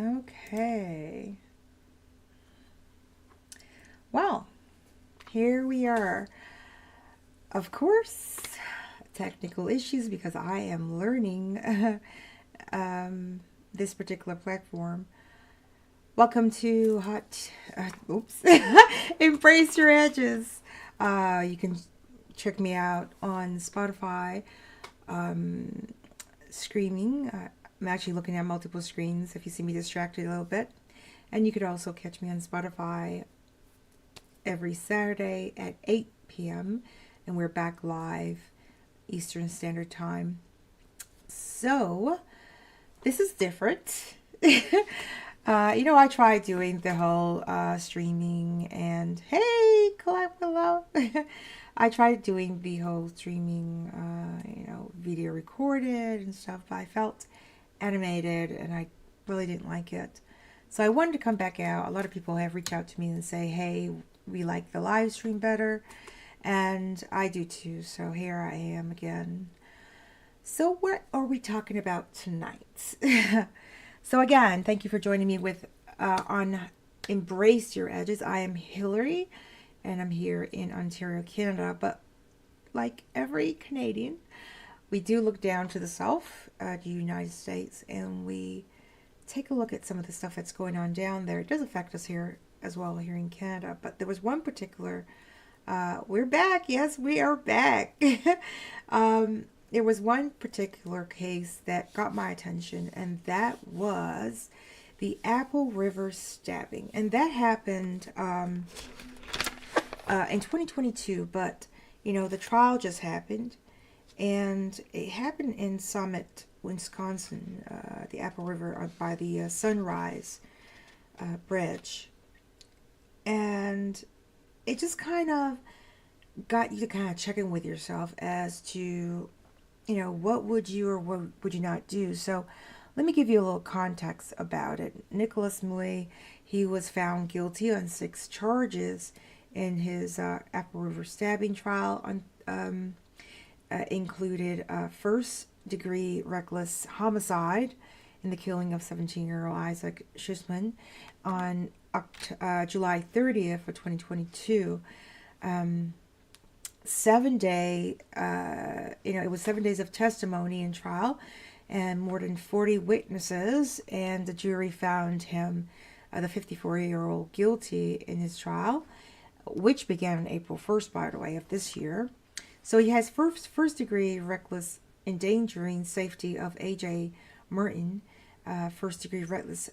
Okay. Well, here we are. Of course, technical issues because I am learning this particular platform. Welcome to oops, Embrace Your Edges. You can check me out on Spotify, um, streaming. I'm actually looking at multiple screens if you see me distracted a little bit. And you could also catch me on Spotify every Saturday at 8 p.m. And we're back live Eastern Standard Time. So, this is different. I tried doing the whole streaming and hey, clap below. I tried doing the whole streaming, video recorded and stuff, but I felt animated and I really didn't like it. So I wanted to come back out. A lot of people have reached out to me and say, hey, we like the live stream better. And I do too. So here I am again. So what are we talking about tonight? So again, thank you for joining me with on Embrace Your Edges. I am Hilary, and I'm here in Ontario, Canada. But like every Canadian, we do look down to the south, the United States, and we take a look at some of the stuff that's going on down there. It does affect us here as well, here in Canada. But there was one particular, we're back. Yes, we are back. There was one particular case that got my attention, and that was the Apple River stabbing. And that happened in 2022, but, the trial just happened. And it happened in Summit, Wisconsin, the Apple River by the Sunrise Bridge. And it just kind of got you to kind of check in with yourself as to what would you or what would you not do? So let me give you a little context about it. Nicholas Mouet, he was found guilty on 6 charges in his Apple River stabbing trial. Included first-degree reckless homicide in the killing of 17-year-old Isaac Schussman on July 30th of 2022. 7 day, it was 7 days of testimony and trial and more than 40 witnesses, and the jury found him, the 54-year-old, guilty in his trial, which began on April 1st, by the way, of this year. So he has first degree reckless endangering safety of A.J. Merton, first degree reckless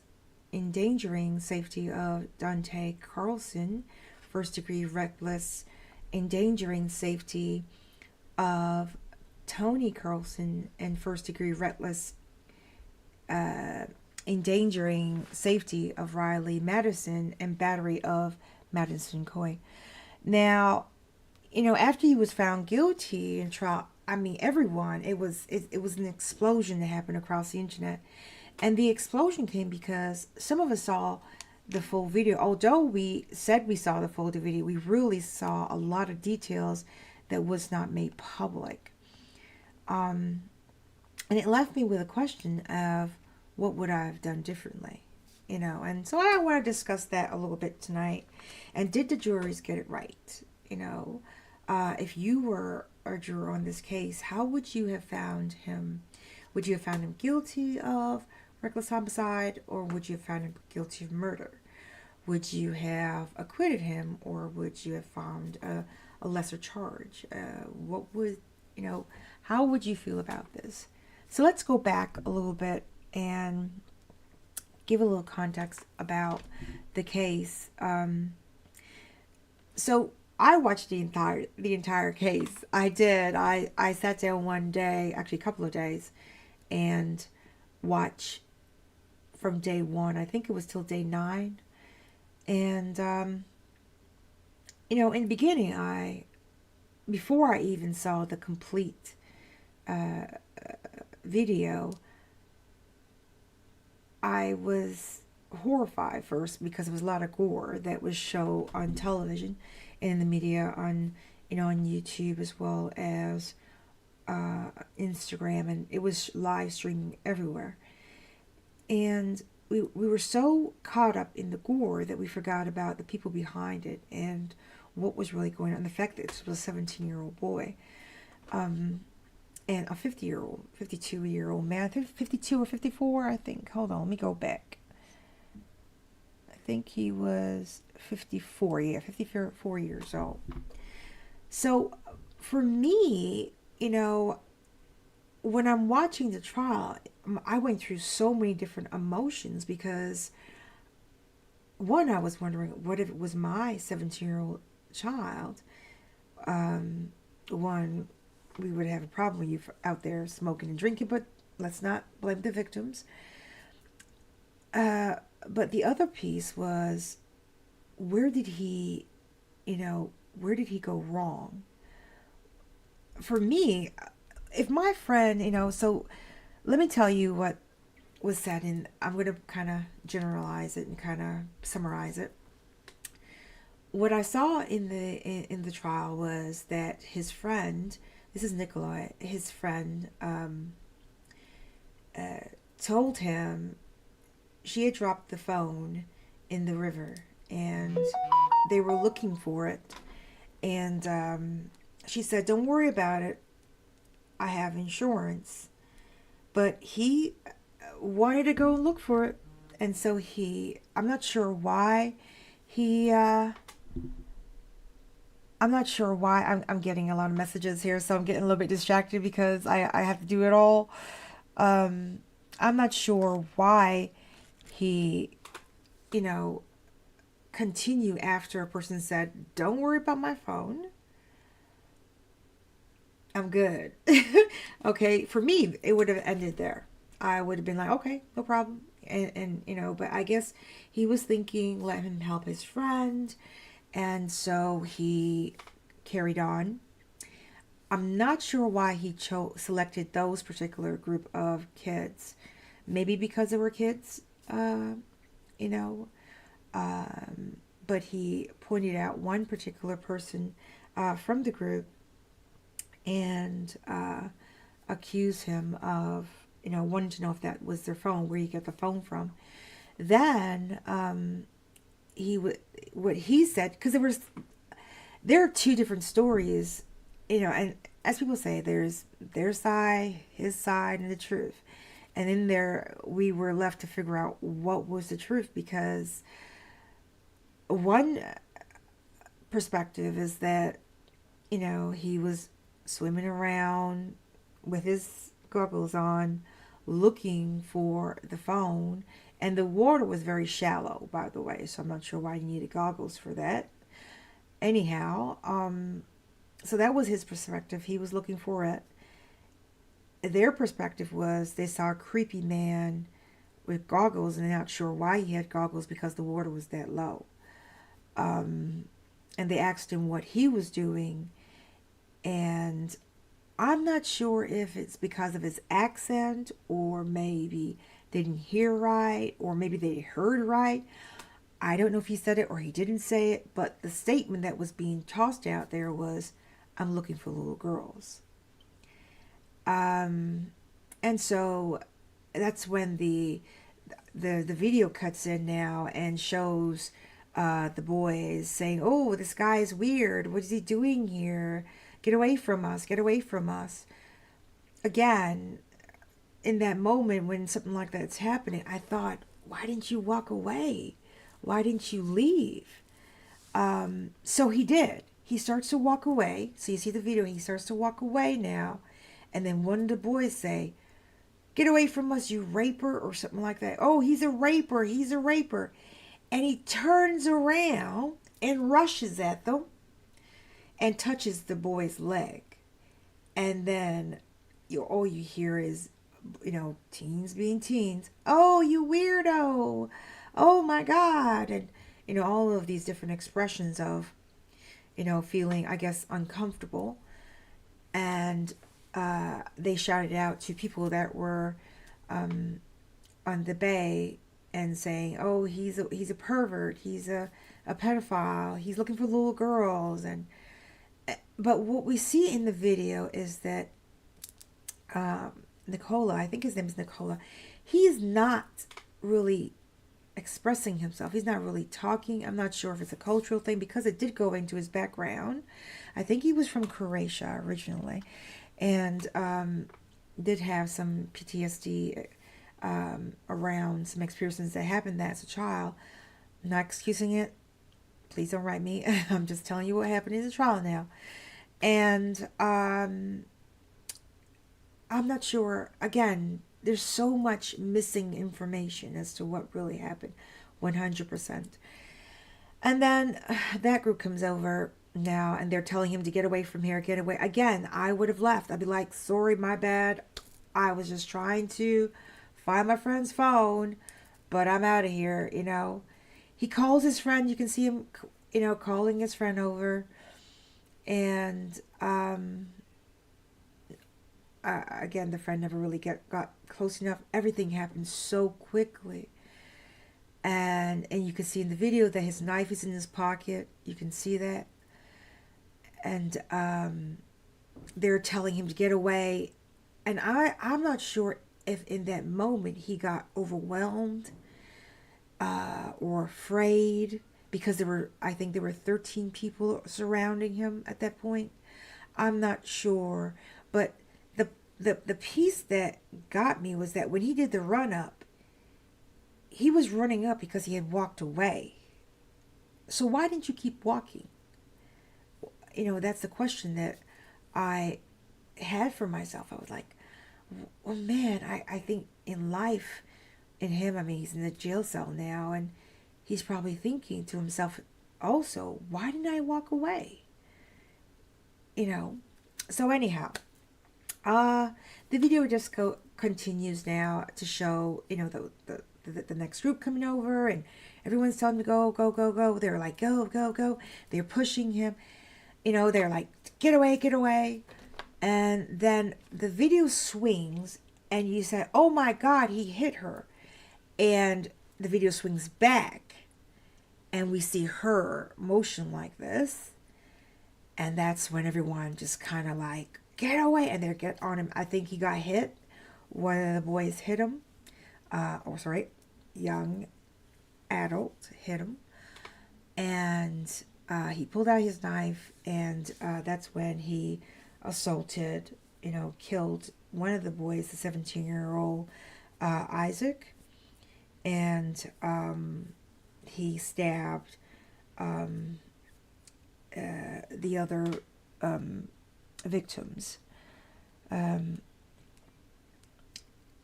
endangering safety of Dante Carlson, first degree reckless endangering safety of Tony Carlson, and first degree reckless endangering safety of Riley Madison, and battery of Madison Coy. Now, after he was found guilty in trial, everyone, it was an explosion that happened across the internet. And the explosion came because some of us saw the full video. Although we said we saw the full video, we really saw a lot of details that was not made public. And it left me with a question of what would I have done differently? And so I want to discuss that a little bit tonight. And did the juries get it right? If you were a juror on this case, how would you have found him? Would you have found him guilty of reckless homicide, or would you have found him guilty of murder? Would you have acquitted him, or would you have found a lesser charge? How would you feel about this? So let's go back a little bit and give a little context about the case. So I watched the entire case. I did. I sat down one day, actually a couple of days, and watched from day 1. I think it was till day 9. And in the beginning, before I even saw the complete video, I was horrified first because there was a lot of gore that was shown on television and in the media, on YouTube, as well as Instagram, and it was live streaming everywhere. And we were so caught up in the gore that we forgot about the people behind it and what was really going on. The fact that this was a 17-year-old boy, and a 50-year-old, 52-year-old man. I think 52 or 54, I think. Hold on, let me go back. I think he was 54, yeah, 54 years old. So for me, when I'm watching the trial, I went through so many different emotions because, one, I was wondering, what if it was my 17-year-old child? One, we would have a problem with you out there smoking and drinking, but let's not blame the victims. But the other piece was, where did he go wrong? For me, if my friend, so let me tell you what was said, and I'm going to kind of generalize it and kind of summarize it. What I saw in the trial was that his friend, this is Nikolai, his friend told him she had dropped the phone in the river and they were looking for it. And she said, "Don't worry about it. I have insurance." But he wanted to go and look for it. And so I'm not sure why I'm getting a lot of messages here, so I'm getting a little bit distracted because I have to do it all. I'm not sure why he, continue after a person said, "Don't worry about my phone. I'm good." Okay, for me, it would have ended there. I would have been like, okay, no problem. And but I guess he was thinking, let him help his friend. And so he carried on. I'm not sure why he selected those particular group of kids. Maybe because they were kids, you know. But he pointed out one particular person from the group and accused him of, wanting to know if that was their phone, where he got the phone from. Then what he said, because there are two different stories, and as people say, there's their side, his side, and the truth. And in there, we were left to figure out what was the truth, because one perspective is that, he was swimming around with his goggles on, looking for the phone, and the water was very shallow, by the way, so I'm not sure why he needed goggles for that. Anyhow, so that was his perspective. He was looking for it. Their perspective was they saw a creepy man with goggles, and they're not sure why he had goggles because the water was that low. And they asked him what he was doing, and I'm not sure if it's because of his accent, or maybe they didn't hear right, or maybe they heard right. I don't know if he said it or he didn't say it, but the statement that was being tossed out there was, "I'm looking for little girls." And so that's when the video cuts in now and shows the boys saying, "Oh, this guy is weird. What is he doing here? Get away from us, get away from us." Again, in that moment when something like that's happening, I thought, why didn't you walk away? Why didn't you leave? So he did. He starts to walk away. So you see the video, he starts to walk away now. And then one of the boys say, "Get away from us, you raper," or something like that. "Oh, he's a raper, he's a raper." And he turns around and rushes at them and touches the boy's leg. And then all you hear is, teens being teens. "Oh, you weirdo. Oh my God." And, all of these different expressions of, feeling, I guess, uncomfortable. And they shouted out to people that were on the bay and saying, "Oh, he's a pervert. He's a pedophile. He's looking for little girls." But what we see in the video is that Nicola, I think his name is Nicola, he is not really expressing himself. He's not really talking. I'm not sure if it's a cultural thing because it did go into his background. I think he was from Croatia originally, and did have some PTSD around some experiences that happened as a child. I'm not excusing it. Please don't write me. I'm just telling you what happened in the trial now. And I'm not sure. Again, there's so much missing information as to what really happened 100%. And then that group comes over now and they're telling him to get away from here, get away. Again, I would have left. I'd be like, sorry, my bad. I was just trying to find my friend's phone, but I'm out of here, you know. He calls his friend. You can see him, you know, calling his friend over. And again, the friend never really got close enough. Everything happened so quickly. And you can see in the video that his knife is in his pocket. You can see that. And they're telling him to get away. And I'm not sure if in that moment he got overwhelmed or afraid, because I think there were 13 people surrounding him at that point. I'm not sure. But the piece that got me was that when he did the run up, he was running up because he had walked away. So why didn't you keep walking? You know, that's the question that I had for myself. I was like, well, man, I think in life, in him, I mean, he's in the jail cell now, and he's probably thinking to himself also, why didn't I walk away? You know, so anyhow, the video just continues now to show, you know, the next group coming over, and everyone's telling him to go, go, go, go. They're like, go, go, go. They're pushing him. You know, they're like, get away, get away. And then the video swings, and you say, oh my God, he hit her. And the video swings back, and we see her motion like this. And that's when everyone just kind of like, get away. And they get on him. I think he got hit. One of the boys hit him. Young adult hit him. And he pulled out his knife. And that's when he assaulted, you know, killed one of the boys, the 17-year-old Isaac. And he stabbed the other victims.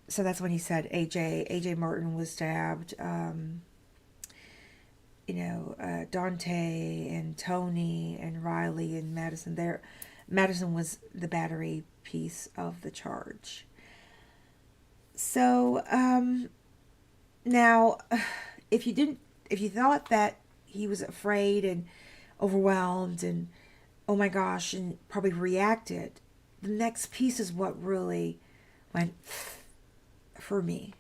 So that's when he said AJ Martin was stabbed. You know, Dante and Tony and Riley and Madison. Madison was the battery piece of the charge. So now, if you thought that he was afraid and overwhelmed and oh my gosh, and probably reacted, the next piece is what really went for me,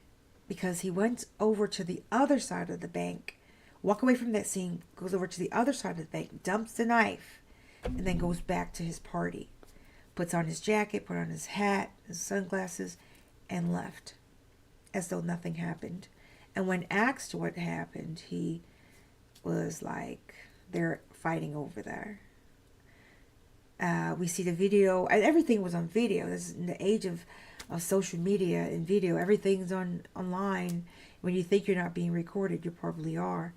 because he went over to the other side of the bank, walk away from that scene, goes over to the other side of the bank, dumps the knife, and then goes back to his party, puts on his jacket, put on his hat, his sunglasses, and left as though nothing happened. And when asked what happened, he was like, they're fighting over there. We see the video, and everything was on video. This is in the age of social media and video. Everything's online. When you think you're not being recorded, you probably are.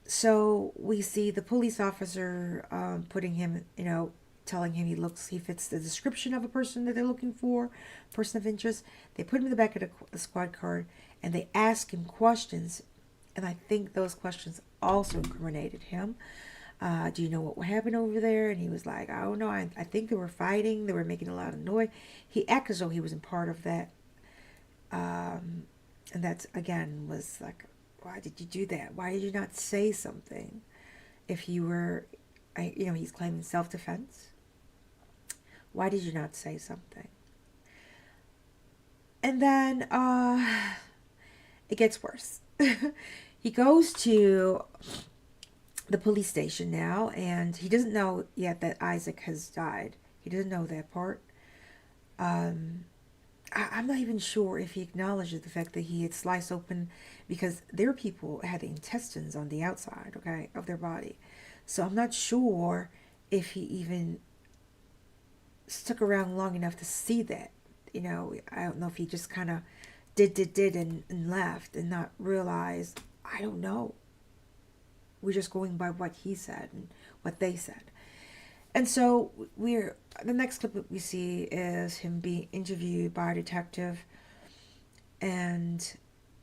So we see the police officer putting him, you know, telling him he fits the description of a person that they're looking for, person of interest. They put him in the back of the squad car, and they ask him questions. And I think those questions also incriminated him. Do you know what happened over there? And he was like, I don't know. I think they were fighting. They were making a lot of noise. He acted as though he wasn't part of that. And that, again, was like, why did you do that? Why did you not say something? If you were, you know, he's claiming self-defense. Why did you not say something? And then it gets worse. He goes to the police station now, and he doesn't know yet that Isaac has died. He doesn't know that part. I I'm not even sure if he acknowledges the fact that he had sliced open, because their people had the intestines on the outside, okay, of their body. So I'm not sure if he even stuck around long enough to see that. I don't know if he just kind of did and left and not realized. I don't know. We're just going by what he said and what they said. And so the next clip that we see is him being interviewed by a detective, and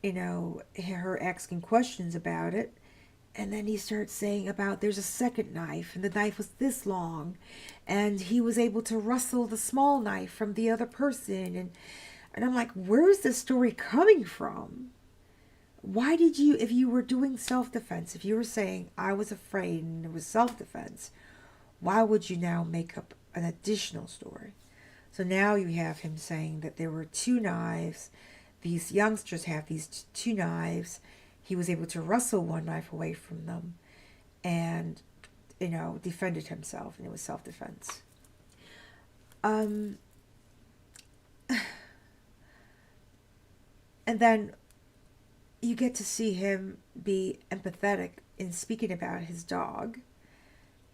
her asking questions about it. And then he starts saying about there's a second knife, and the knife was this long, and he was able to rustle the small knife from the other person. And I'm like, where's this story coming from? Why did you, if you were doing self-defense, if you were saying I was afraid and it was self-defense, why would you now make up an additional story? So now you have him saying that there were two knives. These youngsters have these two knives. He was able to wrestle one knife away from them and, defended himself, and it was self-defense. And then you get to see him be empathetic in speaking about his dog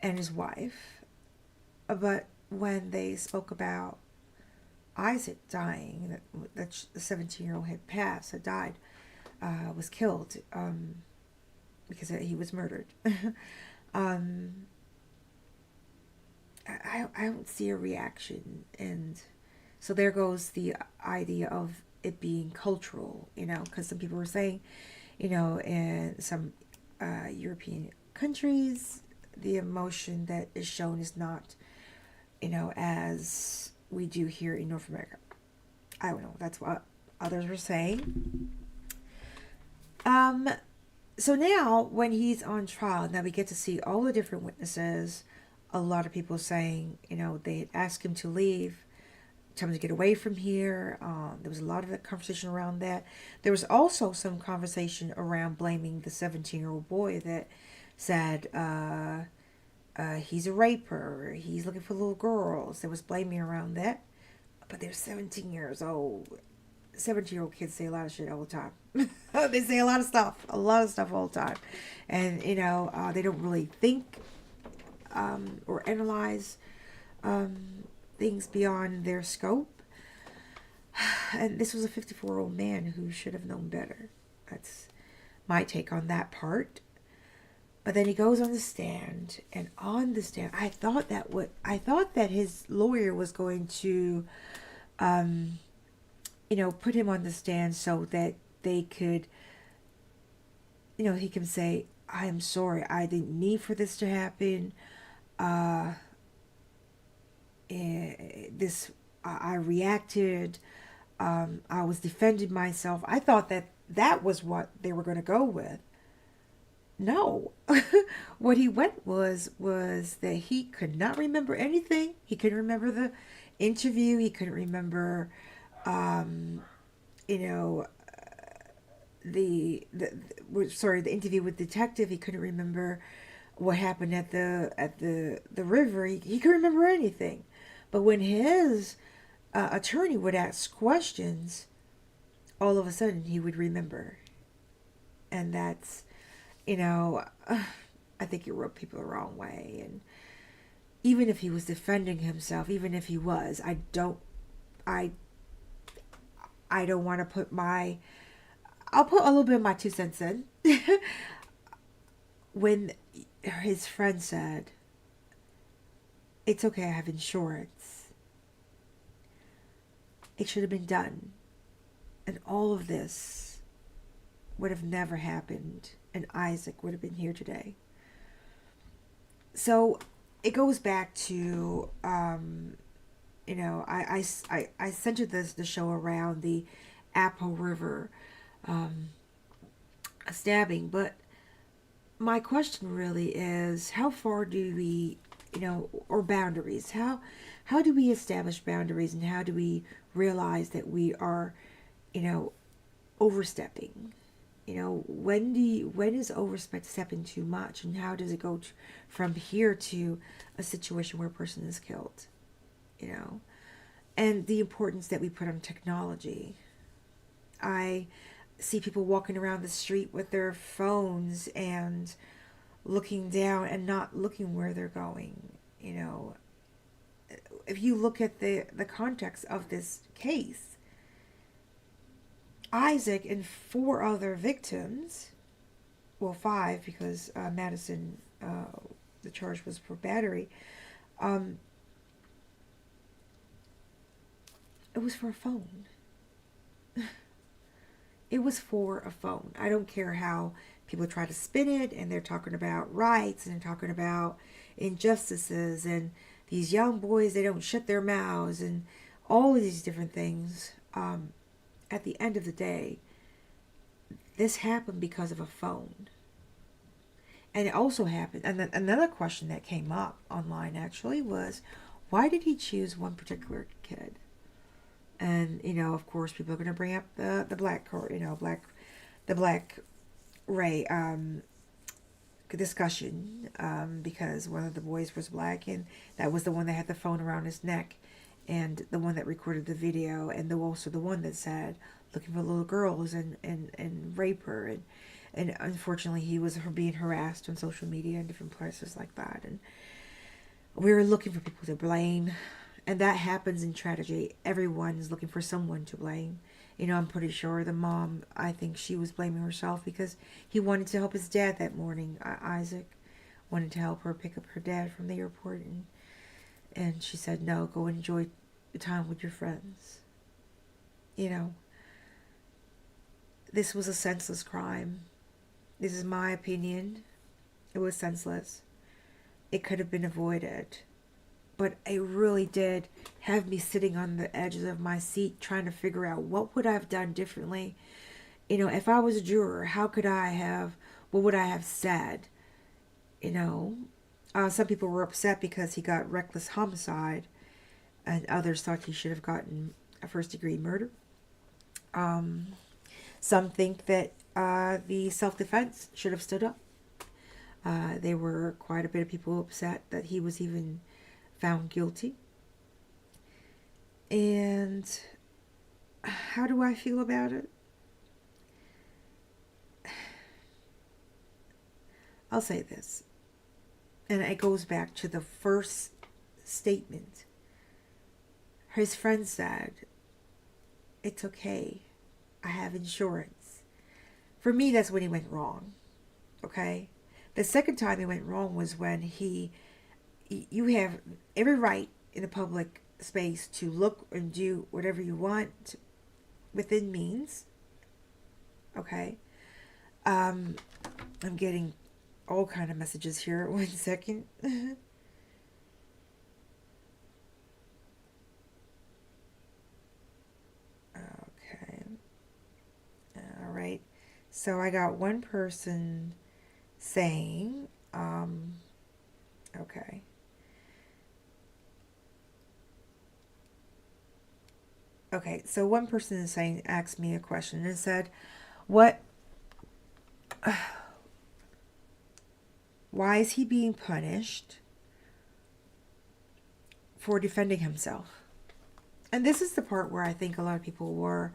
and his wife. But when they spoke about Isaac dying, that the 17-year-old had passed, had died, was killed because he was murdered. I don't see a reaction, and so there goes the idea of it being cultural, because some people were saying, in some European countries, the emotion that is shown is not, as we do here in North America. I don't know. That's what others were saying. So now when he's on trial, now we get to see all the different witnesses. A lot of people saying, they asked him to leave, tell him to get away from here. There was a lot of conversation around that. There was also some conversation around blaming the 17-year-old boy that said he's a raper, he's looking for little girls. There was blaming around that. But they're 17 years old. 17-year-old kids say a lot of shit all the time. They say a lot of stuff all the time. And, they don't really think or analyze things beyond their scope. And this was a 54-year-old man who should have known better. That's my take on that part. But then he goes on the stand, and on the stand, I thought that his lawyer was going to, put him on the stand so that they could, he can say, I am sorry, I didn't mean for this to happen. I reacted. I was defending myself. I thought that was what they were going to go with. No. What he went was that he could not remember anything. He couldn't remember the interview. He couldn't remember, the interview with the detective. He couldn't remember what happened at the river. He couldn't remember anything. But when his attorney would ask questions, all of a sudden he would remember. And that's, I think it rubbed people the wrong way. And even if he was defending himself, even if he was, I don't want to put I'll put a little bit of my 2 cents in. When his friend said, it's okay, I have insurance. It should have been done. And all of this would have never happened, and Isaac would have been here today. So it goes back to, I centered the show around the Apple River stabbing, but my question really is, how far do we, or boundaries, how do we establish boundaries, and how do we realize that we are, overstepping? When is overstepping too much, and how does it go from here to a situation where a person is killed? and the importance that we put on technology. I see people walking around the street with their phones and looking down and not looking where they're going. You know, if you look at the context of this case, Isaac and four other victims, well, five, because Madison, the charge was for battery. It was for a phone. It was for a phone. I don't care how people try to spin it, and they're talking about rights, and they're talking about injustices, and these young boys, they don't shut their mouths, and all of these different things. At the end of the day, this happened because of a phone. And it also happened, and then another question that came up online actually was, why did he choose one particular kid? And, you know, of course, people are going to bring up the black, you know, the black Ray discussion, because one of the boys was black, and that was the one that had the phone around his neck, and the one that recorded the video, and also the one that said, looking for little girls and rape her, and unfortunately he was being harassed on social media and different places like that, and we were looking for people to blame. And that happens in tragedy. Everyone's looking for someone to blame. You know, I'm pretty sure the mom, I think she was blaming herself because he wanted to help his dad that morning. Isaac wanted to help her pick up her dad from the airport. And she said, no, go enjoy the time with your friends. You know, this was a senseless crime. This is my opinion. It was senseless. It could have been avoided. But it really did have me sitting on the edges of my seat trying to figure out what would I have done differently. You know, if I was a juror, what would I have said? You know, some people were upset because he got reckless homicide, and others thought he should have gotten a first-degree murder. Some think that the self-defense should have stood up. There were quite a bit of people upset that he was even found guilty. And how do I feel about it? I'll say this, and it goes back to the first statement. His friend said, it's okay, I have insurance. For me, that's when he went wrong. Okay? The second time he went wrong was when you have every right in a public space to look and do whatever you want within means. Okay. I'm getting all kind of messages here. 1 second. Okay. All right. So I got one person saying, okay. Okay, so one person is saying, asked me a question and said, why is he being punished for defending himself? And this is the part where I think a lot of people were,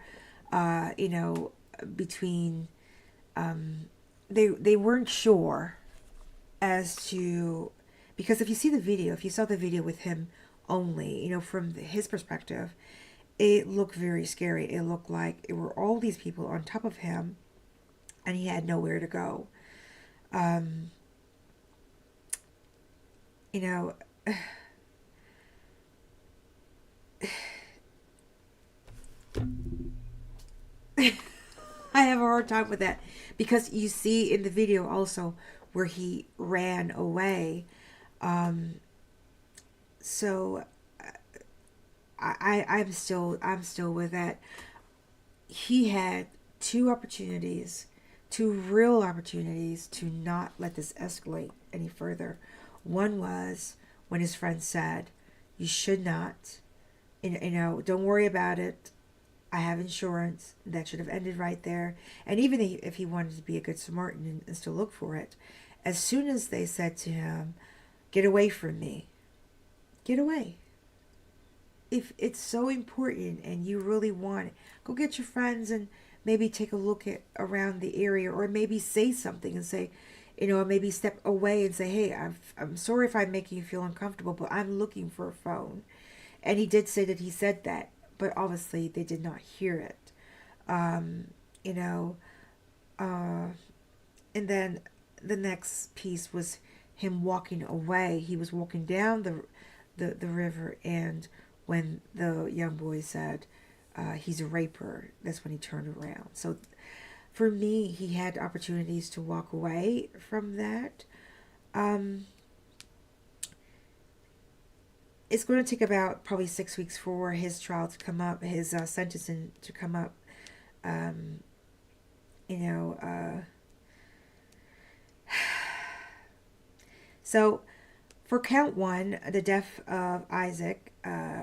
you know, between, they weren't sure as to, because if you see the video, if you saw the video with him only, you know, from his perspective, it looked very scary. It looked like it were all these people on top of him, and he had nowhere to go. You know, I have a hard time with that, because you see in the video also where he ran away. So I'm still with that. He had two real opportunities to not let this escalate any further. One was when his friend said, you should not, you know, don't worry about it, I have insurance. That should have ended right there. And even if he wanted to be a good Samaritan and still look for it, as soon as they said to him, get away from me, get away. if it's so important and you really want it, go get your friends and maybe take a look at around the area, or maybe say something and say, maybe step away and say, hey, I'm sorry if I'm making you feel uncomfortable, but I'm looking for a phone. And he did say that he said that, but obviously they did not hear it. Um, you know, uh, and then the next piece was him walking away. He was walking down the river, and when the young boy said, he's a raper, that's when he turned around. So for me, he had opportunities to walk away from that. Um, it's going to take about probably 6 weeks for his trial to come up, his sentencing to come up. Um, you know, so for count one, the death of Isaac,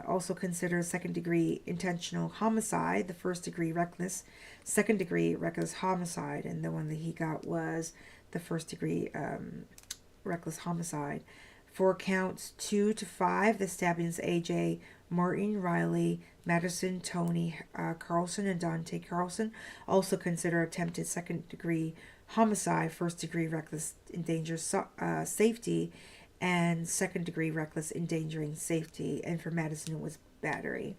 also considered second degree intentional homicide, the first degree reckless, second degree reckless homicide, and the one that he got was the first degree reckless homicide. For counts 2 to 5, the stabbings AJ, Martin, Riley, Madison, Tony, Carlson, and Dante Carlson, also consider attempted second degree homicide, first degree reckless endanger safety, and second degree reckless endangering safety. And for Madison, it was battery.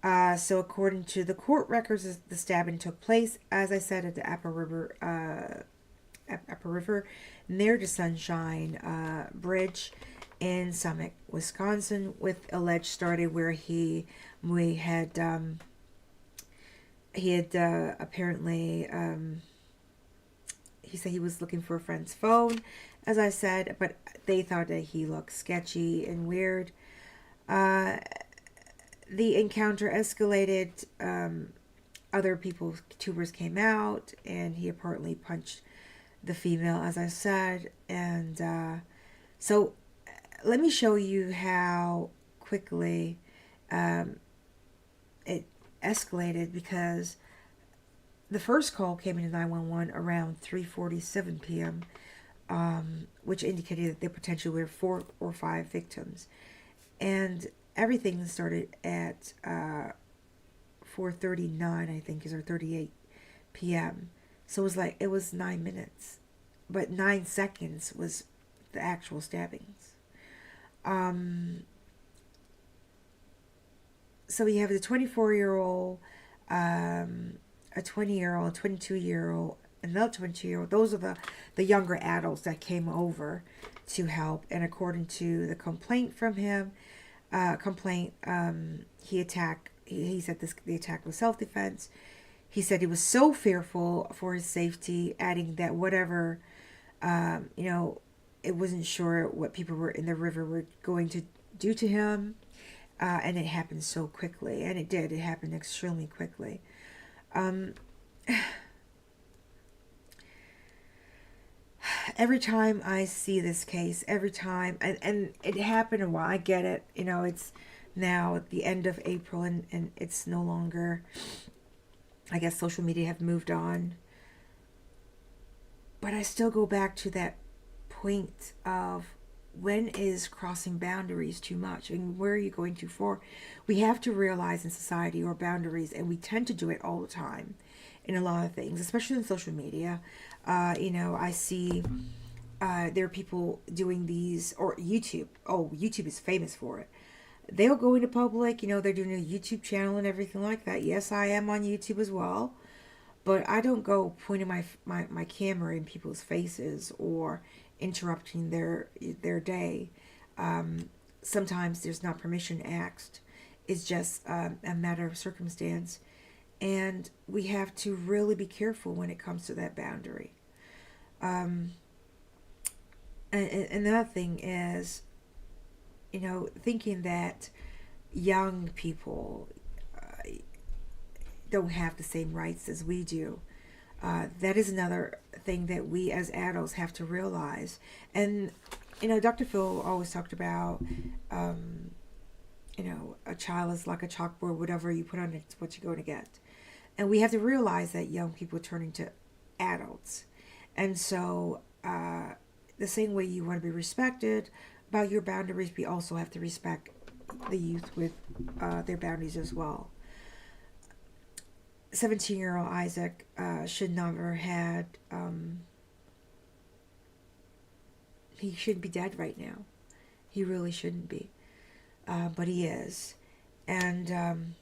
So according to the court records, the stabbing took place, as I said, at the Upper River near the Sunshine Bridge in Summit, Wisconsin, with alleged started where he had apparently he said he was looking for a friend's phone, as I said, but they thought that he looked sketchy and weird. The encounter escalated. Other people's tubers came out, and he apparently punched the female, as I said. And so let me show you how quickly it escalated, because the first call came into 911 around 3:47 p.m., which indicated that there potentially were 4 or 5 victims. And everything started at 4:39, I think, or 38 p.m. So it was 9 minutes, but 9 seconds was the actual stabbings. So we have the 24-year-old, a 20-year-old, a 22-year-old, another 22-year-old. Those are the younger adults that came over to help. And according to the complaint from him, he said the attack was self-defense. He said he was so fearful for his safety, adding that whatever, it wasn't sure what people were in the river were going to do to him. And it happened so quickly. And it did. It happened extremely quickly. Every time I see this case, every time, and it happened a while, I get it. It's now at the end of April, and it's no longer, I guess social media have moved on. But I still go back to that point of, when is crossing boundaries too much? And where are you going too far? We have to realize in society our boundaries, and we tend to do it all the time in a lot of things, especially in social media. I see there are people doing these, or YouTube. Oh, YouTube is famous for it. They'll go into public, they're doing a YouTube channel and everything like that. Yes, I am on YouTube as well. But I don't go pointing my camera in people's faces or interrupting their day. Sometimes there's not permission asked. It's just a matter of circumstance. And we have to really be careful when it comes to that boundary. And another thing is, thinking that young people don't have the same rights as we do. That is another thing that we as adults have to realize. And, Dr. Phil always talked about, a child is like a chalkboard, whatever you put on it, it's what you're going to get. And we have to realize that young people are turning to adults. And so the same way you want to be respected about your boundaries, we also have to respect the youth with their boundaries as well. 17-year-old Isaac should never had, he shouldn't be dead right now. He really shouldn't be. But he is. And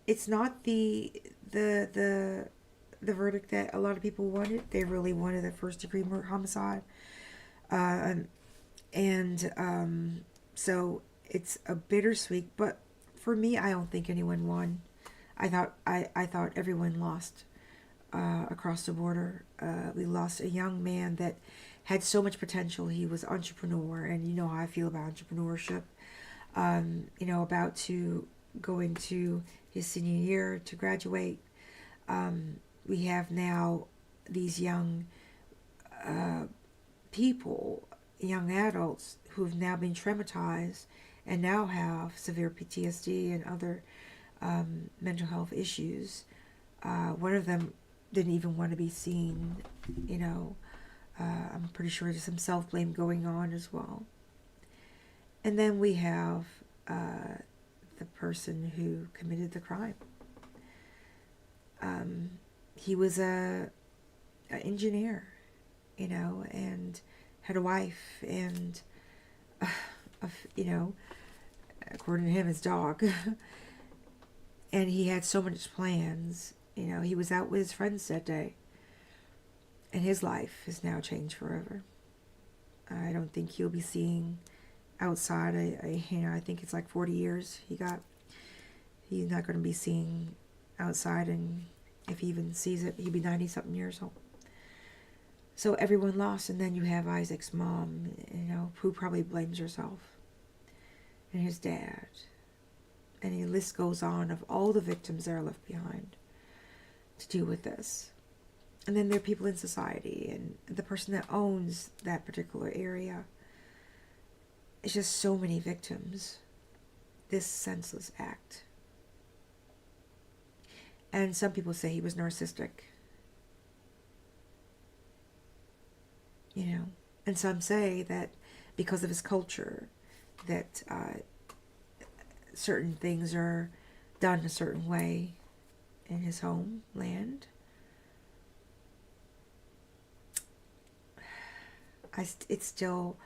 it's not the verdict that a lot of people wanted. They really wanted a first-degree homicide. So it's a bittersweet, but for me, I don't think anyone won. I thought everyone lost across the border. We lost a young man that had so much potential. He was an entrepreneur, and you know how I feel about entrepreneurship. About to go into his senior year to graduate. We have now these young people, young adults who've now been traumatized and now have severe PTSD and other mental health issues. One of them didn't even want to be seen. I'm pretty sure there's some self-blame going on as well. And then we have the person who committed the crime. He was an engineer, and had a wife and, according to him, his dog. And he had so much plans. He was out with his friends that day. And his life has now changed forever. I don't think he'll be seeing outside. I think it's like 40 years he got. He's not going to be seeing outside, and if he even sees it, he'll be 90-something years old. So everyone lost, and then you have Isaac's mom, who probably blames herself, and his dad, and the list goes on of all the victims that are left behind to deal with this. And then there are people in society, and the person that owns that particular area. It's just so many victims. This senseless act. And some people say he was narcissistic. And some say that because of his culture, that certain things are done a certain way in his homeland. It's still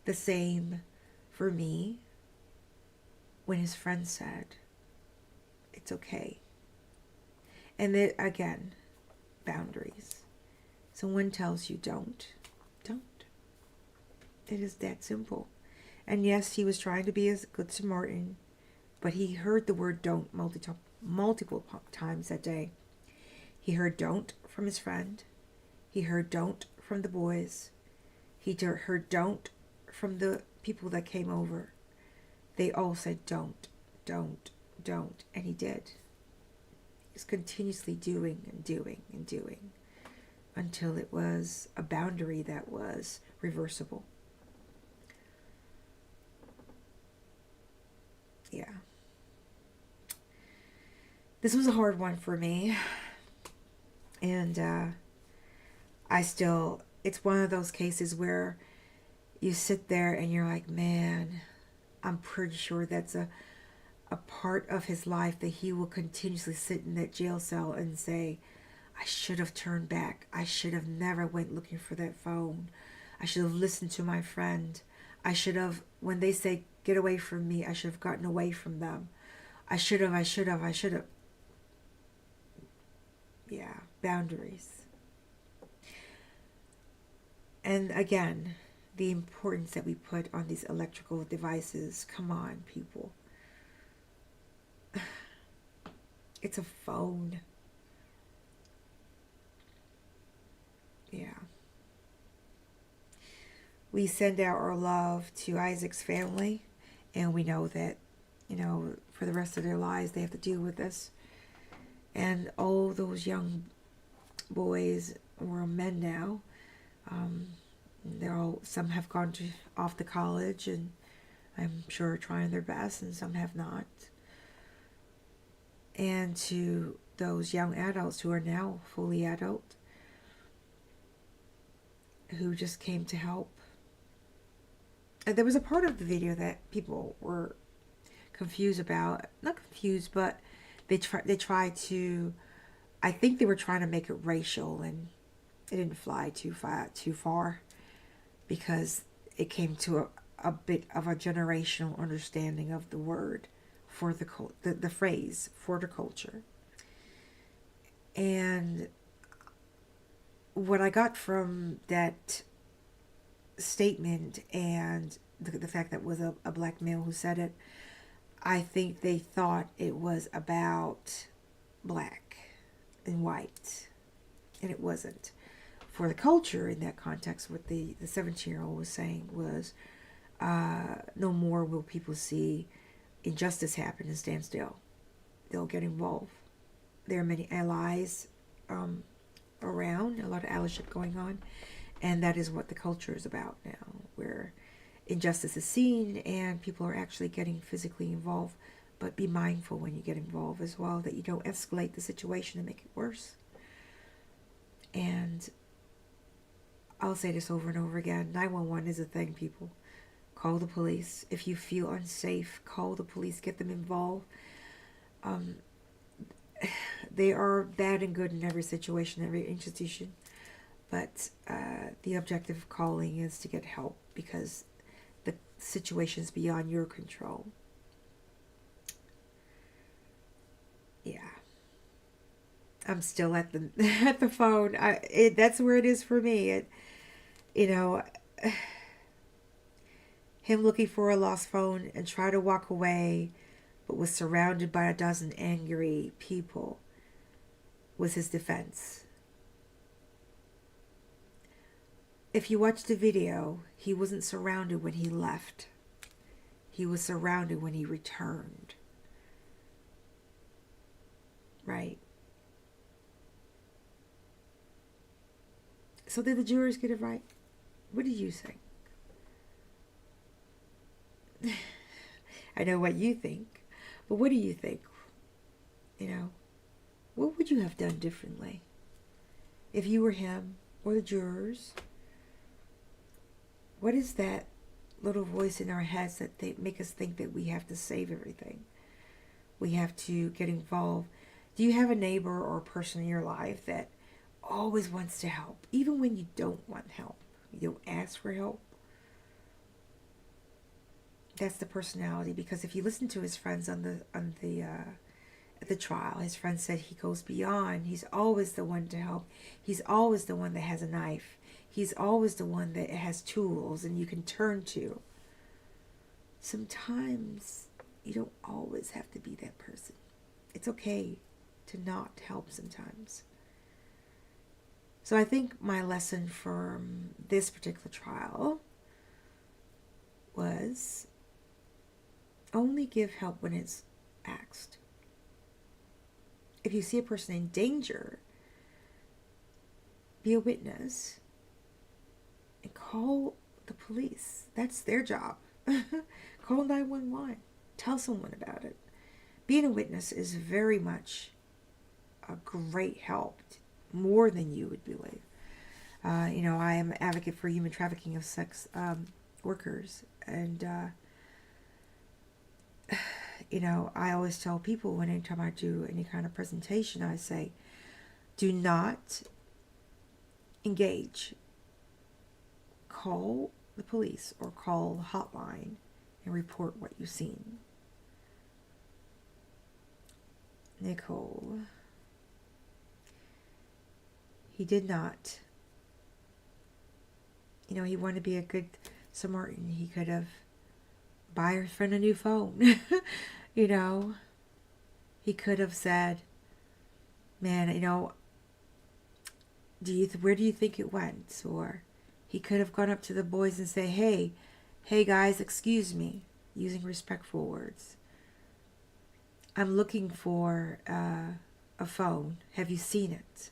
the same for me when his friend said, it's okay. And then, again, boundaries. Someone tells you don't. It is that simple. And yes, he was trying to be a good Samaritan, but he heard the word don't multiple times that day. He heard don't from his friend. He heard don't from the boys. He heard don't from the people that came over. They all said don't. And he did. He was continuously doing until it was a boundary that was reversible. Yeah. This was a hard one for me. And it's one of those cases where you sit there and you're like, man, I'm pretty sure that's a part of his life that he will continuously sit in that jail cell and say, I should have turned back. I should have never went looking for that phone. I should have listened to my friend. I should have, when they say, get away from me, I should have gotten away from them. I should have. Yeah, boundaries. And again, the importance that we put on these electrical devices. Come on, people. It's a phone. Yeah. We send out our love to Isaac's family, and we know that, for the rest of their lives, they have to deal with this. And all those young boys, or men now, some have gone off to college, and I'm sure trying their best, and some have not. And to those young adults who are now fully adult, who just came to help. there was a part of the video that people were confused about. Not confused, but they tried to, I think they were trying to make it racial, and it didn't fly too far because it came to a bit of a generational understanding of the word for the phrase for the culture. And what I got from that statement and the fact that it was a black male who said it, I think they thought it was about black and white, and it wasn't. For the culture in that context, what the 17-year-old was saying was, no more will people see injustice happen and stand still. They'll get involved. There are many allies around, a lot of allyship going on, and that is what the culture is about now, where injustice is seen and people are actually getting physically involved. But be mindful when you get involved as well, that you don't escalate the situation and make it worse. And I'll say this over and over again, 911 is a thing, people. Call the police. If you feel unsafe, call the police, get them involved. They are bad and good in every situation, every institution. But the objective of calling is to get help because the situation is beyond your control. Yeah. I'm still at the at the phone. That's where it is for me. Him looking for a lost phone and try to walk away, but was surrounded by a dozen angry people, was his defense. If you watch the video, he wasn't surrounded when he left. He was surrounded when he returned. Right? So did the jurors get it right? What did you think? I know what you think, but what do you think? What would you have done differently if you were him or the jurors? What is that little voice in our heads that they make us think that we have to save everything? We have to get involved. Do you have a neighbor or a person in your life that always wants to help, even when you don't want help? You don't ask for help. That's the personality. Because if you listen to his friends at the trial, his friend said he goes beyond. He's always the one to help. He's always the one that has a knife. He's always the one that has tools and you can turn to. Sometimes you don't always have to be that person. It's okay to not help sometimes. So I think my lesson from this particular trial was only give help when it's asked. If you see a person in danger, be a witness and call the police. That's their job. Call 911. Tell someone about it. Being a witness is very much a great help, more than you would believe. I am an advocate for human trafficking of sex workers, and I always tell people anytime I do any kind of presentation, I say, do not engage. Call the police or call the hotline and report what you've seen. Nicole. He did not. He wanted to be a good Samaritan. He could have buy her friend a new phone. He could have said, man, where do you think it went? Or he could have gone up to the boys and say, hey guys, excuse me, using respectful words. I'm looking for a phone. Have you seen it?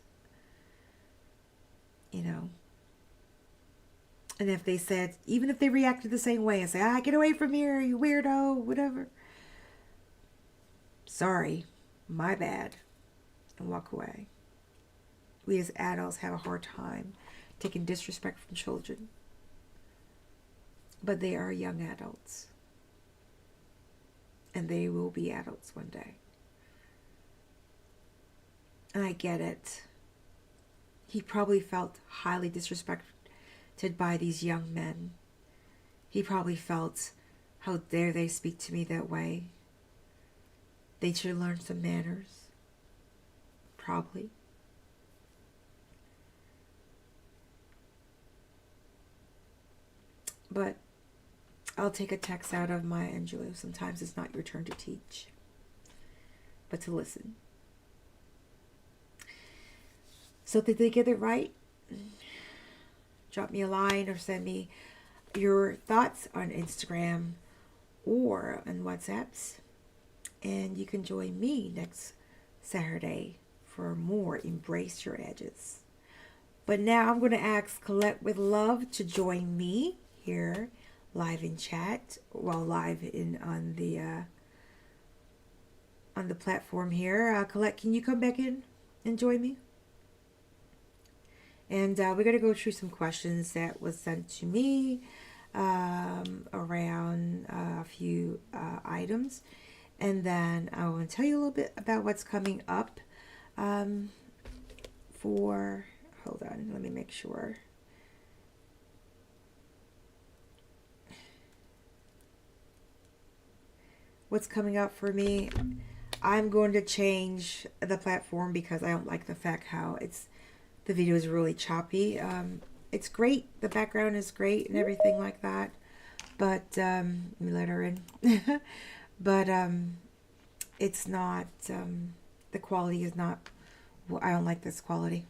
And if they said, even if they reacted the same way and say, get away from here, you weirdo, whatever. Sorry, my bad, and walk away. We as adults have a hard time taking disrespect from children. but they are young adults. And they will be adults one day. And I get it. He probably felt highly disrespected by these young men. He probably felt, how dare they speak to me that way? They should learn some manners. Probably. But I'll take a text out of Maya Angelou. Sometimes it's not your turn to teach, but to listen. So did they get it right? Drop me a line or send me your thoughts on Instagram or on WhatsApps. And you can join me next Saturday for more Embrace Your Edges. But now I'm going to ask Colette with Love to join me here live in chat, well, live in on the platform here. Colette, can you come back in and join me? And we're going to go through some questions that was sent to me around a few items. And then I want to tell you a little bit about what's coming up for, hold on, let me make sure. What's coming up for me? I'm going to change the platform because I don't like the fact how the video is really choppy. It's great. The background is great and everything like that. But, let me let her in. But, it's not, the quality is not, well, I don't like this quality.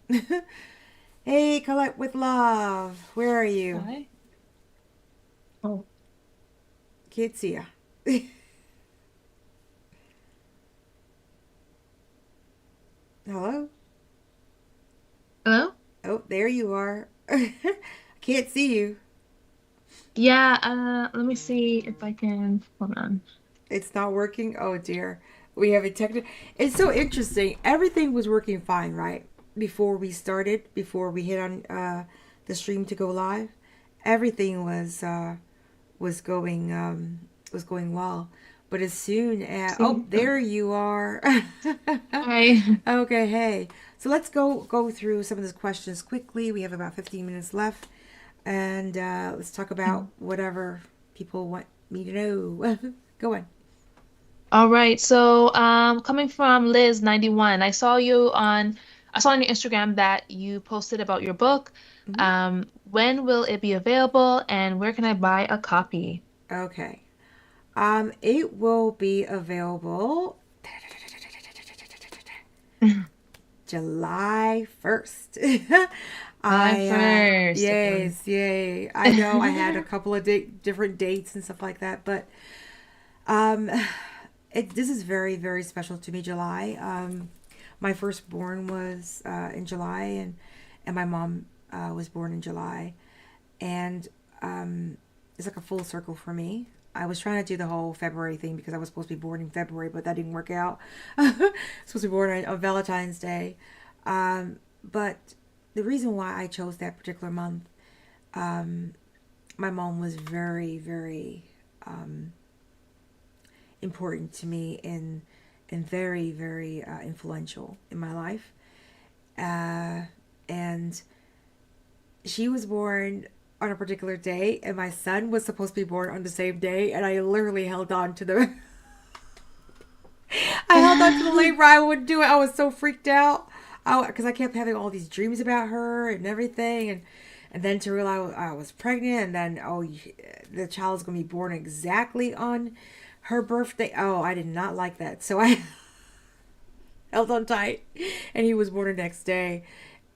Hey, Colette with Love. Where are you? Hi. Oh, Can't see ya. Hello? hello? Oh, there you are. I can't see you. Yeah, let me see if I can, hold on. It's not working. Oh dear. We have a technical. It's so interesting. Everything was working fine, right? Before we started, before we hit on the stream to go live, everything was going well. But as soon as, oh, See, there you are. hi. Okay, hey. So let's go through some of these questions quickly. We have about 15 minutes left, and let's talk about whatever people want me to know. Go on. All right, so coming from Liz91, I saw on your Instagram that you posted about your book. Mhm. When will it be available and where can I buy a copy? Okay. It will be available July 1st. July I 1st. Okay. yes, yay. I know I had a couple of different dates and stuff like that, but um this is very, very special to me, July. My firstborn was in July, and my mom was born in July. And it's like a full circle for me. I was trying to do the whole February thing because I was supposed to be born in February, but that didn't work out. Supposed to be born on Valentine's Day. But the reason why I chose that particular month, my mom was very, very important to me and very, very influential in my life. And she was born on a particular day, and my son was supposed to be born on the same day, and I literally held on to the I held on to the labor. I wouldn't do it. I was so freaked out because I kept having all these dreams about her and everything, and then to realize I was pregnant, and then the child is going to be born exactly on her birthday. Oh, I did not like that, so I held on tight, and he was born the next day.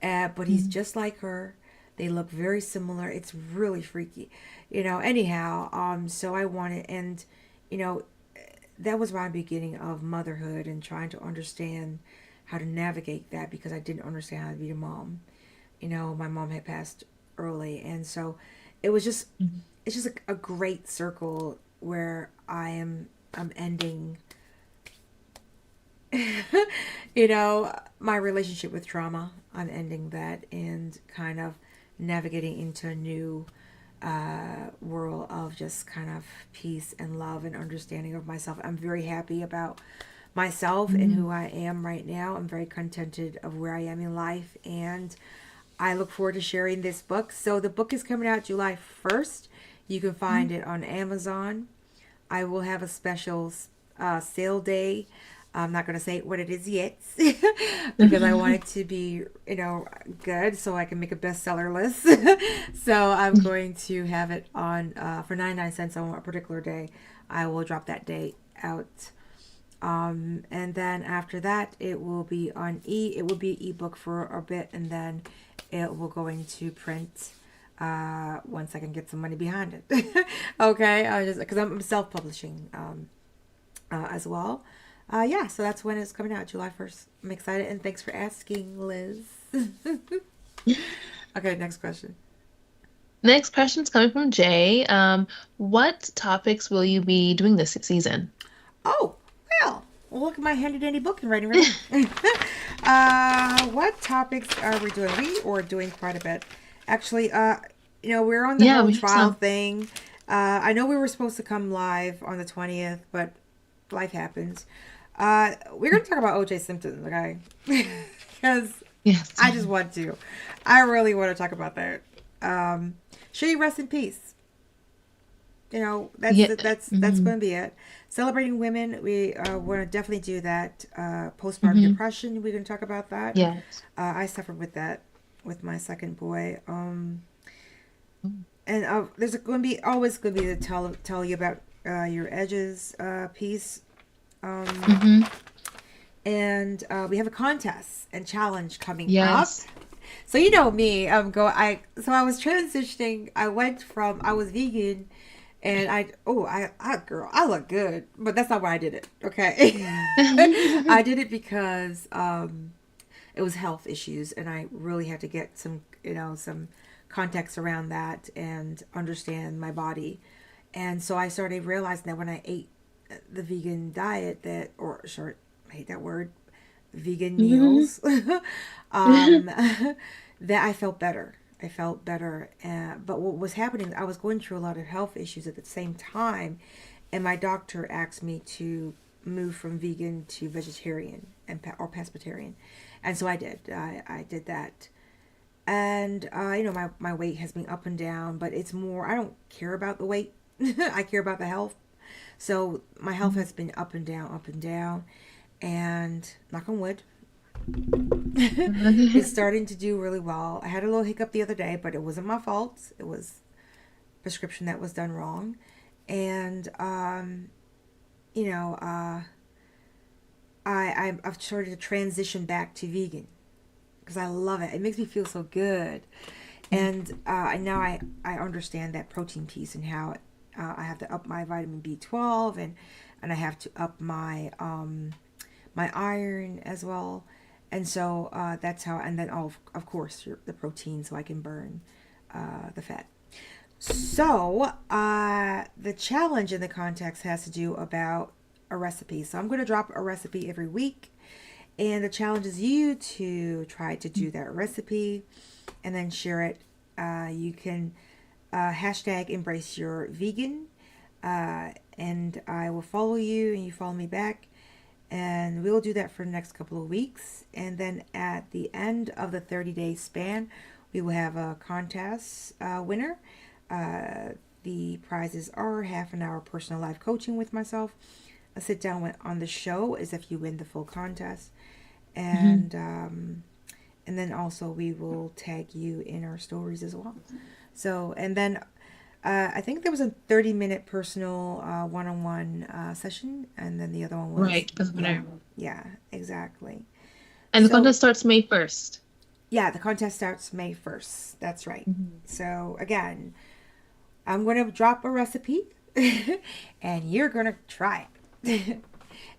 But he's just like her. They look very similar. It's really freaky, Anyhow, so I wanted, and you know, that was my beginning of motherhood and trying to understand how to navigate that because I didn't understand how to be a mom. My mom had passed early, and so it was just it's just a great circle where I'm ending my relationship with trauma. I'm ending that and kind of navigating into a new world of just kind of peace and love and understanding of myself. I'm very happy about myself and Mm-hmm. who I am right now. I'm very contented of where I am in life, and I look forward to sharing this book. So the book is coming out July 1st. You can find it on Amazon. I will have a special sale day. I'm not going to say what it is yet because I want it to be, good so I can make a bestseller list. So I'm going to have it on for 99 cents on a particular day. I will drop that day out. And then after that, it will be it will be ebook for a bit, and then it will go into print once I can get some money behind it. Okay, I just because I'm self-publishing as well. Yeah, so that's when it's coming out, July 1st. I'm excited, and thanks for asking, Liz. Okay, next question. Next question is coming from Jay. What topics will you be doing this season? Oh, well, look at my handy dandy book and writing right here. What topics are we doing? We are doing quite a bit. Actually, we're on the Yeah, whole we have trial some. thing. I know we were supposed to come live on the 20th, but life happens. We're going to talk about OJ Simpson, okay? Because Yes. I just want to. I really want to talk about that. Should he rest in peace? Yeah. That's Hmm. going to be it. Celebrating women, we want to definitely do that. Postpartum Hmm. depression, we're going to talk about that. Yes. I suffered with that with my second boy. Mm-hmm. And there's going to be always going to be the tell you about your edges piece. Um, and we have a contest and challenge coming up. Yes. So you know me, I was transitioning. I was vegan, and girl, I look good, but that's not why I did it. Okay, I did it because it was health issues, and I really had to get some context around that and understand my body. And so I started realizing that when I ate the vegan diet, I hate that word, vegan meals, um, that I felt better. I felt better. But what was happening, I was going through a lot of health issues at the same time. And my doctor asked me to move from vegan to vegetarian or pescatarian. And so I did. I did that. And, my weight has been up and down, but it's more, I don't care about the weight. I care about the health. So my health has been up and down, up and down. And knock on wood, it's starting to do really well. I had a little hiccup the other day, but it wasn't my fault. It was prescription that was done wrong. And, you know, uh, I've started to transition back to vegan because I love it. It makes me feel so good. And now I understand that protein piece and how I have to up my vitamin B12 and I have to up my iron as well. And so that's how, and then of course the protein so I can burn the fat. So the challenge in the context has to do about a recipe. So I'm going to drop a recipe every week. And the challenge is you to try to do that recipe and then share it. You can hashtag embrace your vegan. And I will follow you and you follow me back. And we'll do that for the next couple of weeks. And then at the end of the 30-day span, we will have a contest winner. The prizes are half an hour personal life coaching with myself. A sit down on the show is if you win the full contest. Hmm. And then also we will tag you in our stories as well. So, and then I think there was a 30-minute personal one-on-one session, and then the other one was, Right. Doesn't yeah, matter. yeah, exactly. And the So, contest starts May 1st. yeah, the contest starts May 1st. That's right. Hmm. So, again, I'm going to drop a recipe, and you're going to try it.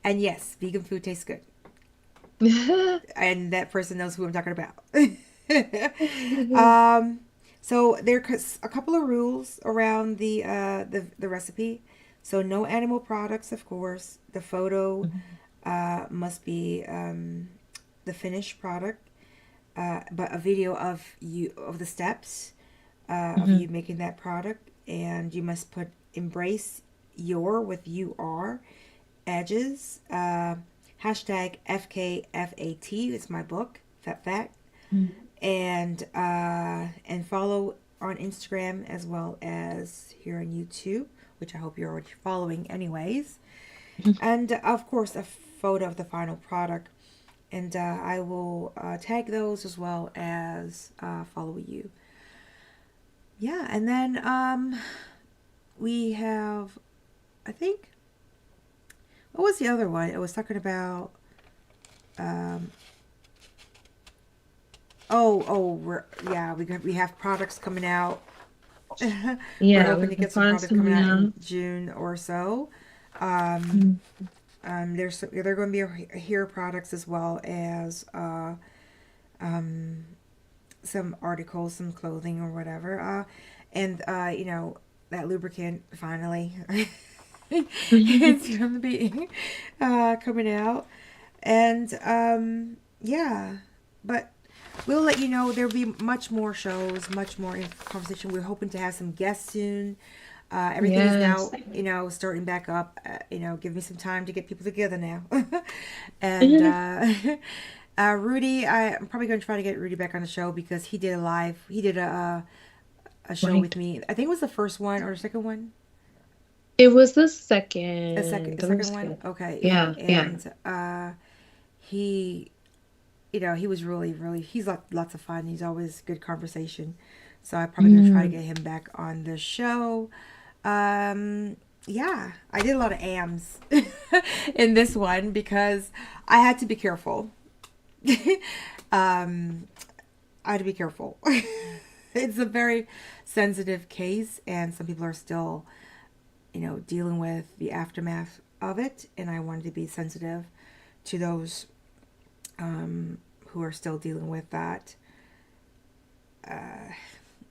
And yes, vegan food tastes good. And that person knows who I'm talking about. um, so there's a couple of rules around the recipe. So no animal products, of course. The photo must be the finished product, but a video of the steps. of Hmm. you making that product, and you must put embrace your with UR edges. Hashtag FKFAT is my book, Fat Fact, and follow on Instagram as well as here on YouTube, which I hope you're already following, anyways. And of course, a photo of the final product. And I will tag those as well as follow you. Yeah, and then we have, I think, what was the other one? It was talking about, um, we have products coming out. We're Yeah, we hoping to have the get some products products coming coming out in out. June or so. Um, Mm. they're going to be hair products as well as um, some articles, some clothing or whatever. And that lubricant finally it's going to be coming out. And yeah, but we'll let you know. There'll be much more shows, much more conversation. We're hoping to have some guests soon. Everything is now, Yes. starting back up. Give me some time to get people together now. And Rudy, I'm probably going to try to get Rudy back on the show because he did a show with Right. me. I think it was the first one or the second one. It was the The second. second one. Okay, yeah, Yeah, yeah. and he, he was really, really. He's lots of fun. He's always good conversation. So I'm probably gonna try to Mm. get him back on the show. Um, yeah, I did a lot of AMs in this one because I had to be careful. um, I had to be careful. It's a very sensitive case, and some people are still, dealing with the aftermath of it. And I wanted to be sensitive to those who are still dealing with that.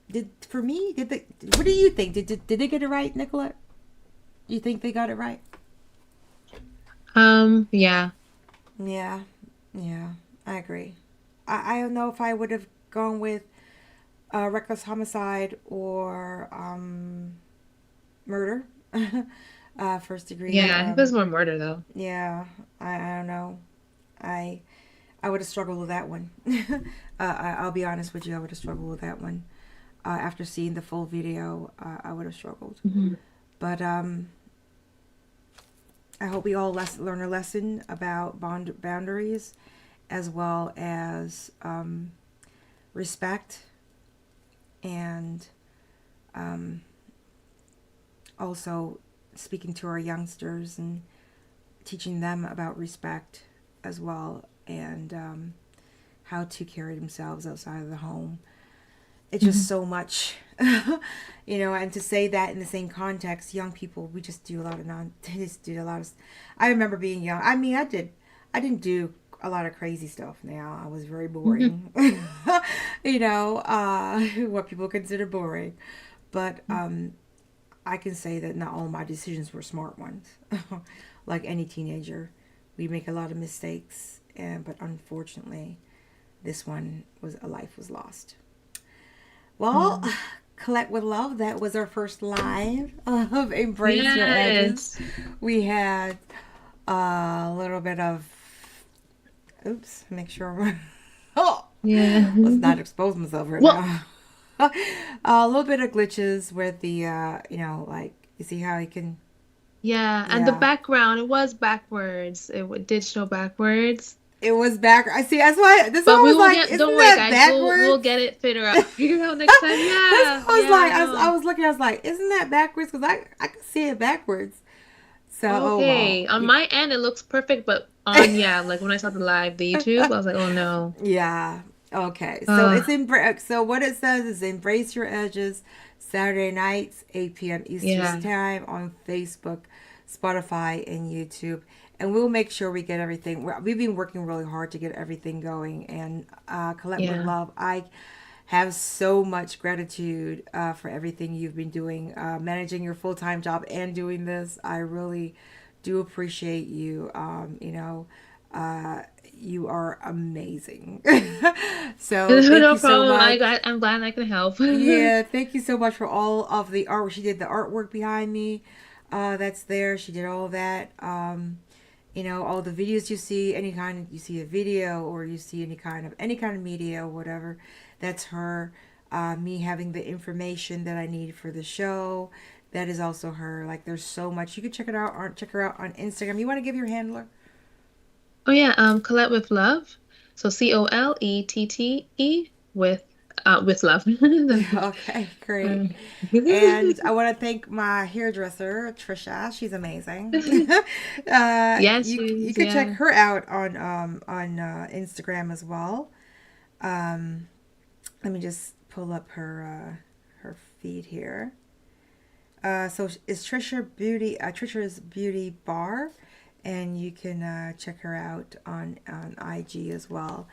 Did for me? Did they? What do you think? Did they get it right, Nicolette? Do you think they got it right? Yeah. Yeah, yeah, I agree. I don't know if I would have gone with reckless homicide or murder, first degree. Yeah, it was more murder though. Yeah, I don't know. I I would have struggled with that one. I'll be honest with you. I would have struggled with that one. After seeing the full video, I would have struggled. Hmm. But I hope we all learn a lesson about boundaries as well as respect and um, also speaking to our youngsters and teaching them about respect as well and how to carry themselves outside of the home. It's just Hmm. so much, and to say that in the same context, young people, we just do a lot of they just do a lot of, I remember being young. I mean, I didn't do a lot of crazy stuff now. I was very Hmm. boring, what people consider boring. But I can say that not all my decisions were smart ones. Like any teenager, we make a lot of mistakes, but unfortunately, this one was a life was lost. Well, Hmm. collect with love. That was our first live of Embrace Your Edges. Yes. We had a little bit of, oops, make sure we're, oh, Yeah. let's not expose myself right Well, now. A little bit of glitches with the, like, you see how you can, yeah, and the yeah. background, it was backwards. Did show backwards. It was back. I see. That's why. This one But we was will like, get, don't isn't worry, that guys. We'll backwards? get it figured out next time. That's Yeah. what I was Yeah, like. I no. was looking. I was like, isn't that backwards? Because I could see it backwards. So, oh well. Okay. On my end, it looks perfect, but on, yeah, like when I saw the YouTube, I was like, oh no. Yeah. Okay. So Uh, so what it says is embrace your edges. Saturday nights, 8 p.m. Eastern yeah. time on Facebook, Spotify, and YouTube. And we'll make sure we get everything. We've been working really hard to get everything going. And Collect with Yeah. Love, I have so much gratitude for everything you've been doing, managing your full time job and doing this. I really do appreciate you. Uh, you are amazing. So thank No you so problem. much. I'm glad I can help. Yeah, thank you so much for all of the art. She did the artwork behind me. That's there. She did all that. All the videos you see, any kind you see a video or you see any kind of media or whatever, that's her. Me having the information that I need for the show, that is also her. Like there's so much. You can check her out on Instagram. You want to give your handler? Oh yeah, Colette with love. So COLETTE with love. Okay, great. Um, And I want to thank my hairdresser, Trisha. She's amazing. yes, You she's could check yeah. her out on Instagram as well. Um, Let me just pull up her feed here. So it's Trisha's Beauty Bar, and you can check her out on IG as well.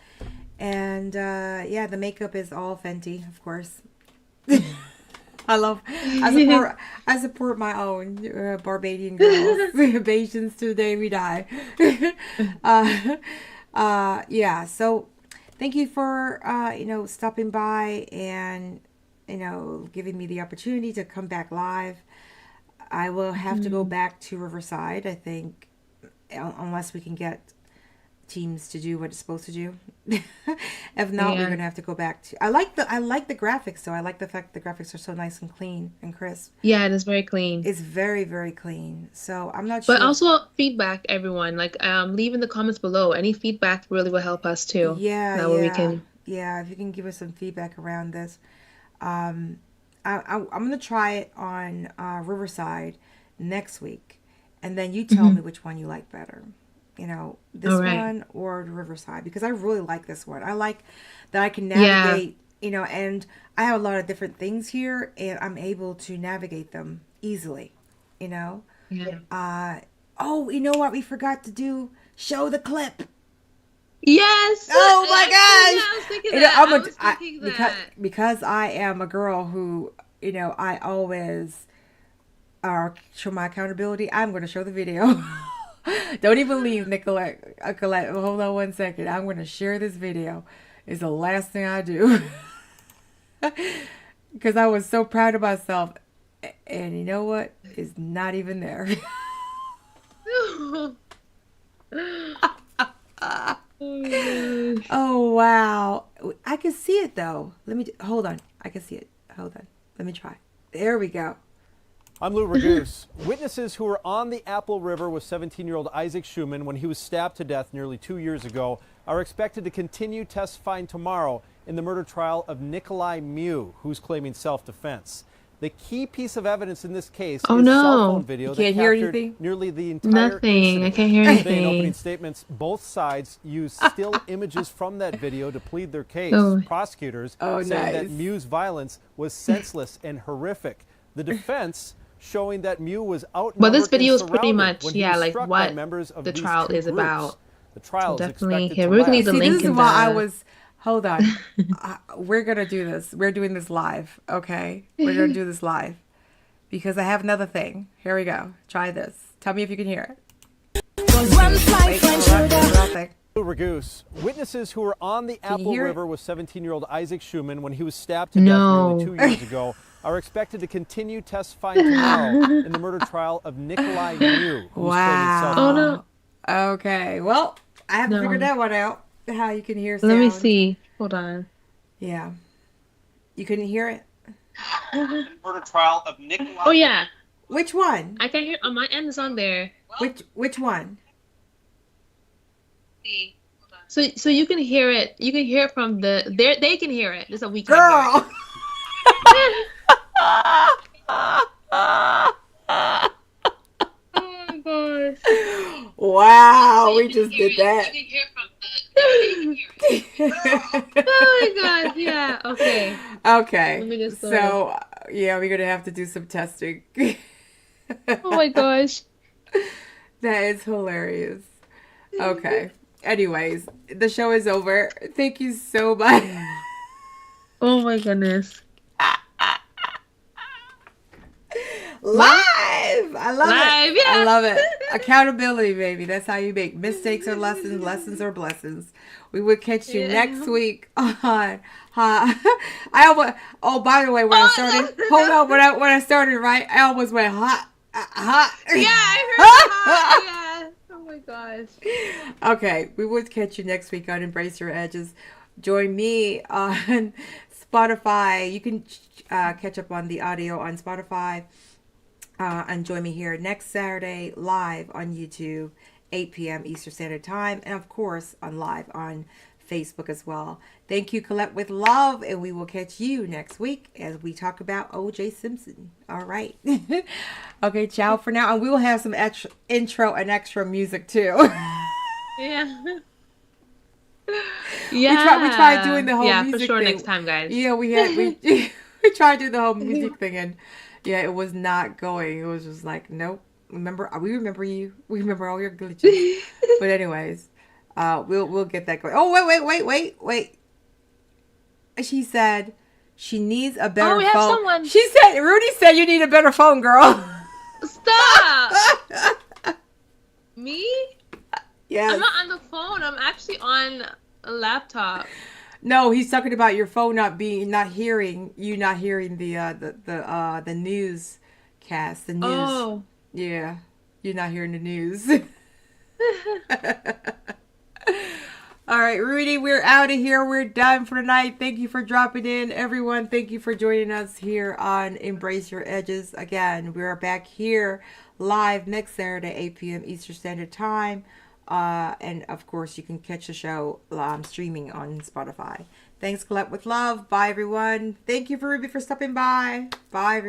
And yeah, the makeup is all Fenty, of course. I love, I support my own Barbadian girls, Bajans to the day we die. uh, yeah. So, thank you for stopping by and giving me the opportunity to come back live. I will have to go Mhm. back to Riverside, I think, unless we can get Teams to do what it's supposed to do. If not, we're Yeah. gonna have to go back to. I like the graphics though. I like the fact the graphics are so nice and clean and crisp. Yeah, it is very clean. It's very very clean. So I'm not But sure if. also feedback, everyone. Like, leave in the comments below. Any feedback really will help us too. Yeah, That way we yeah, can. yeah. If you can give us some feedback around this, um, I'm gonna try it on Riverside next week, and then you tell me Mhm. which one you like better. All This right. one or the Riverside, because I really like this one. I like that I can Yeah. navigate. And I have a lot of different things here, and I'm able to navigate them easily. You know. Yeah. Uh, oh, you know what? We forgot to do show the clip. Yes. Oh my Yeah, I was thinking gosh! that. I was I thinking because that. because I am a girl who I always show my accountability. I'm going to show the video. Don't even leave, Nicolette. Colette, hold on one second. I'm going to share this video. It's the last thing I do because I was so proud of myself. And you know what? It's not even there. Oh my gosh. Oh wow! I can see it though. Hold on. I can see it. Hold on. Let me try. There we go. I'm Lou Ragoose. Witnesses who were on the Apple River with 17-year-old Isaac Schumann when he was stabbed to death nearly 2 years ago are expected to continue testifying tomorrow in the murder trial of Nikolai Mew, who's claiming self-defense. The key piece of evidence in this case Oh is cell phone no. You video that can't hear captured anything? nearly the entire Nothing. I incident. can't hear Today, in opening anything. statements, both sides used still images from that video to plead their case. Oh. Prosecutors Oh, saying nice. that Mew's violence was senseless and horrific. The defense showing that Mew was But this outnumbered and video is pretty surrounded much, when he yeah, was like struck by what members of the these trial two is groups. about. The So trial is definitely expected here. to We're gonna leave last. the See, link this is in why I the was. Hold on. We're gonna do this. We're doing this live. Okay, we're gonna do this live because I have another thing. Here we go. Try this. Tell me if you can hear it. Wait, hold on. There's another thing. Lou Ragoose. Witnesses who were on the Can you Apple hear it? River with 17-year-old Isaac Schumann when he was stabbed to death nearly No. 2 years ago are expected to continue testifying tomorrow in the murder trial of Nikolai Mew, who's claiming Oh self-defense. no. Wow. Okay. Well, I haven't figured No. that one out. How you can hear Let me sound. see. Hold on. Yeah. You couldn't hear it? Murder trial of Nikolai. Oh yeah. Which one? I can hear on my end, it's on there. Which one? So you can hear it. You can hear it from they can hear it. Just that we can't hear Girl. it. Oh my gosh. Wow, we just did that. Oh my gosh, yeah. Okay. Okay. Let me get started. So, yeah, we're going to have to do some testing. Oh my gosh. That is hilarious. Okay. Anyways, the show is over. Thank you so much. Oh my goodness. Live! I love Live, it. I yeah. love it. Accountability, baby. That's how you make mistakes or lessons. Lessons or blessings. We will catch you next week on. I almost. Oh, by the way, when I started, hold on. When I started, right, I almost went hot. Hot. Yeah, I heard that. Yeah. Oh my gosh. Okay, we will catch you next week on Embrace Your Edges. Join me on Spotify. You can catch up on the audio on Spotify. And join me here next Saturday live on YouTube, 8 p.m. Eastern Standard Time. And of course, on live on Facebook as well. Thank you, Collect with Love. And we will catch you next week as we talk about O.J. Simpson. All right. Okay, ciao for now. And we will have some extra intro and extra music too. Yeah. We tried doing the whole yeah, music for sure thing. next time, guys. Yeah, we tried to do the whole music thing, and yeah, it was not going. It was just like, nope. We remember you. We remember all your glitches. But anyways, we'll get that going. Oh, wait. She said she needs a better phone. We have someone. Rudy said you need a better phone, girl. Stop. Me? Yeah. I'm not on the phone. I'm actually on a laptop. No, he's talking about your phone not hearing the newscast, the news. Oh. Yeah, you're not hearing the news. All right, Rudy, we're out of here. We're done for tonight. Thank you for dropping in, everyone. Thank you for joining us here on Embrace Your Edges. Again, we are back here live next Saturday, 8 p.m. Eastern Standard Time. And of course, you can catch the show streaming on Spotify. Thanks, Collect with Love. Bye, everyone. Thank you, Ruby, for stopping by. Bye, everyone.